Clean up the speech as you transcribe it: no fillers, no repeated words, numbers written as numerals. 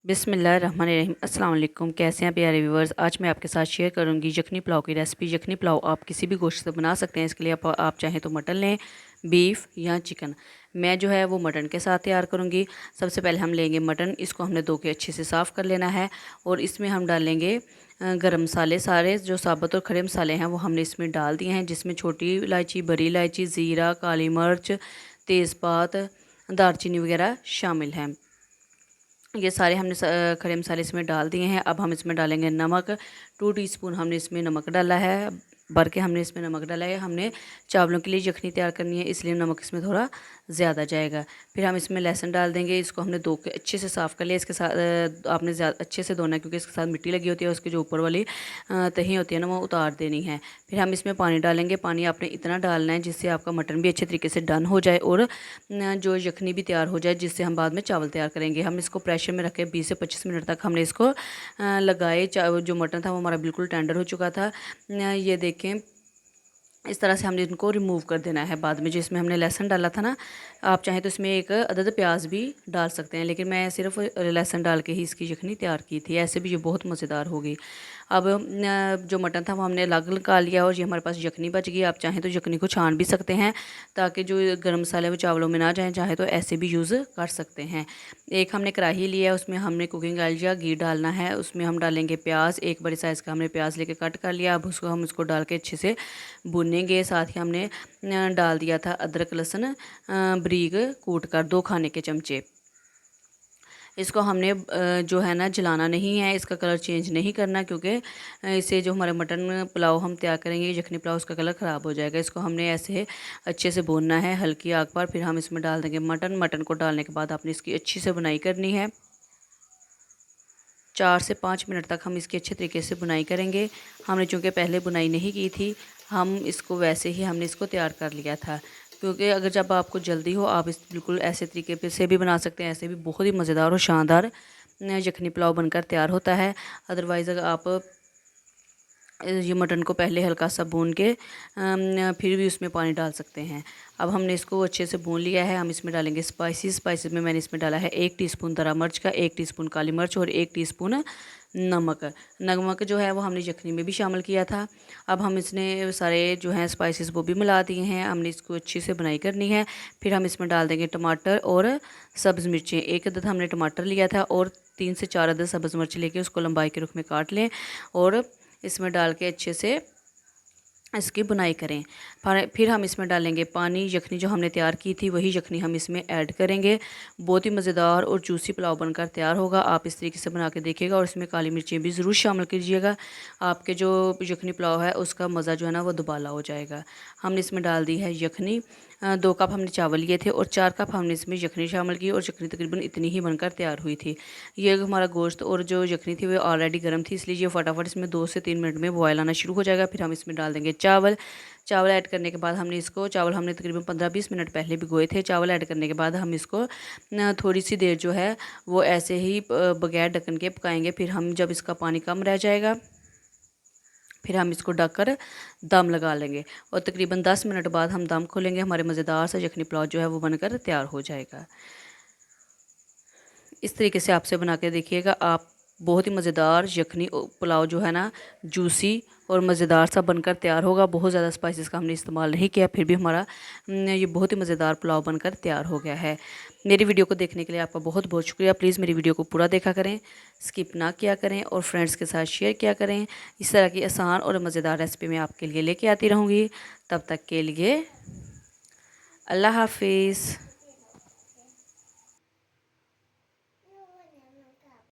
बिस्मिल्लाहिर्रहमानिर्रहीम। अस्सलाम वालेकुम। कैसे हैं प्यारे व्यूवर्स। आज मैं आपके साथ शेयर करूंगी यखनी पुलाव की रेसिपी। यखनी पुलाव आप किसी भी गोश्त से बना सकते हैं। इसके लिए आप चाहें तो मटन लें, बीफ या चिकन। मैं जो है वो मटन के साथ तैयार करूंगी। सबसे पहले हम लेंगे मटन, इसको हमने धो के अच्छे से साफ़ कर लेना है और इसमें हम डालेंगे गरम मसाले। सारे जो साबुत और खड़े मसाले हैं वो हमने इसमें डाल दिए हैं, जिसमें छोटी इलायची, बड़ी इलायची, ज़ीरा, काली मिर्च, तेज़पात, दालचीनी वगैरह शामिल हैं। ये सारे हमने खड़े मसाले इसमें डाल दिए हैं। अब हम इसमें डालेंगे नमक। 2 टीस्पून हमने इसमें नमक डाला है, भर के हमने इसमें नमक डाला है। हमने चावलों के लिए यखनी तैयार करनी है, इसलिए नमक इसमें थोड़ा ज़्यादा जाएगा। फिर हम इसमें लहसुन डाल देंगे। इसको हमने धो के अच्छे से साफ़ कर लिया। इसके साथ आपने अच्छे से धोना है, क्योंकि इसके साथ मिट्टी लगी होती है। उसके जो ऊपर वाली तही होती है ना, वो उतार देनी है। फिर हम इसमें पानी डालेंगे। पानी आपने इतना डालना है जिससे आपका मटन भी अच्छे तरीके से डन हो जाए और जो यखनी भी तैयार हो जाए, जिससे हम बाद में चावल तैयार करेंगे। हम इसको प्रेशर में रखे 20 से 25 मिनट तक हमने इसको लगाए। जो मटन था वो हमारा बिल्कुल टेंडर हो चुका था। ये देखें, इस तरह से हमने इनको रिमूव कर देना है। बाद में जो इसमें हमने लहसुन डाला था ना, आप चाहें तो इसमें एक अदद प्याज भी डाल सकते हैं, लेकिन मैं सिर्फ लहसुन डाल के ही इसकी यखनी तैयार की थी। ऐसे भी ये बहुत मज़ेदार होगी। अब जो मटन था वो हमने अलग निकाल लिया और ये हमारे पास यखनी बच गई। आप चाहें तो यखनी को छान भी सकते हैं, ताकि जो गर्म मसाले वो चावलों में ना जाएँ। चाहे तो ऐसे भी यूज़ कर सकते हैं। एक हमने कढ़ाई लिया, उसमें हमने कुकिंग ऑयल या घी डालना है। उसमें हम डालेंगे प्याज। एक बड़े साइज़ का हमने प्याज लेके कट कर लिया। अब हम उसको डाल के अच्छे से भुनेंगे। साथ ही हमने डाल दिया था अदरक लहसुन बारीक कूट कर 2 खाने के चमचे। इसको हमने जो है ना जलाना नहीं है, इसका कलर चेंज नहीं करना, क्योंकि इससे जो हमारे मटन पुलाव हम तैयार करेंगे यखनी पुलाव, उसका कलर ख़राब हो जाएगा। इसको हमने ऐसे अच्छे से भूनना है हल्की आग पर। फिर हम इसमें डाल देंगे मटन। मटन को डालने के बाद आपने इसकी अच्छी से बुनाई करनी है। 4 से 5 मिनट तक हम इसकी अच्छे तरीके से बुनाई करेंगे। हमने चूँकि पहले बुनाई नहीं की थी, हम इसको वैसे ही हमने इसको तैयार कर लिया था। क्योंकि अगर जब आपको जल्दी हो, आप इस बिल्कुल ऐसे तरीके पे से भी बना सकते हैं। ऐसे भी बहुत ही मज़ेदार और शानदार यखनी पुलाव बनकर तैयार होता है। अदरवाइज़ अगर आप ये मटन को पहले हल्का सा भून के फिर भी उसमें पानी डाल सकते हैं। अब हमने इसको अच्छे से भून लिया है। हम इसमें डालेंगे स्पाइसेस में मैंने इसमें डाला है 1 टीस्पून दरा मिर्च का, 1 टीस्पून काली मिर्च और 1 टीस्पून नमक। नमक जो है वो हमने यखनी में भी शामिल किया था। अब हम इसने सारे जो हैं स्पाइसेस वो भी मिला दिए हैं। हमने इसको अच्छी से बुनाई करनी है। फिर हम इसमें डाल देंगे टमाटर और सब्ज़ मिर्चें। 1 अदद हमने टमाटर लिया था और 3 से 4 अदद सब्ज़ मिर्च लेके उसको लंबाई के रुख में काट लें और इसमें डाल के अच्छे से इसकी बुनाई करें। फिर हम इसमें डालेंगे पानी। यखनी जो हमने तैयार की थी वही यखनी हम इसमें ऐड करेंगे। बहुत ही मज़ेदार और जूसी पुलाव बनकर तैयार होगा। आप इस तरीके से बना के देखिएगा और इसमें काली मिर्चें भी ज़रूर शामिल कीजिएगा। आपके जो यखनी पुलाव है उसका मज़ा जो है ना वो दुबाला हो जाएगा। हमने इसमें डाल दी है यखनी। 2 कप हमने चावल लिए थे और 4 कप हमने इसमें यखनी शामिल की और यखनी तकरीबन इतनी ही बनकर तैयार हुई थी। ये हमारा गोश्त और जो यखनी थी वो ऑलरेडी गर्म थी, इसलिए ये फटाफट इसमें 2 से 3 मिनट में बॉयल आना शुरू हो जाएगा। फिर हम इसमें डाल देंगे चावल। चावल ऐड करने के बाद चावल हमने तकरीबन 15-20 मिनट पहले भिगोए थे। चावल ऐड करने के बाद हम इसको थोड़ी सी देर जो है वो ऐसे ही बगैर ढक्कन के पकाएंगे। फिर हम जब इसका पानी कम रह जाएगा, फिर हम इसको ढककर दम लगा लेंगे और तकरीबन 10 मिनट बाद हम दम खोलेंगे। हमारे मज़ेदार सा यखनी पुलाव जो है वो बनकर तैयार हो जाएगा। इस तरीके से आपसे बना के देखिएगा आप। बहुत ही मज़ेदार यखनी पुलाव जो है ना जूसी और मज़ेदार सा बनकर तैयार होगा। बहुत ज़्यादा स्पाइसेस का हमने इस्तेमाल नहीं किया, फिर भी हमारा ये बहुत ही मज़ेदार पुलाव बनकर तैयार हो गया है। मेरी वीडियो को देखने के लिए आपका बहुत बहुत शुक्रिया। प्लीज़ मेरी वीडियो को पूरा देखा करें, स्किप ना किया करें और फ्रेंड्स के साथ शेयर किया करें। इस तरह की आसान और मज़ेदार रेसिपी मैं आपके लिए लेके आती रहूँगी। तब तक के लिए अल्लाह हाफिज़।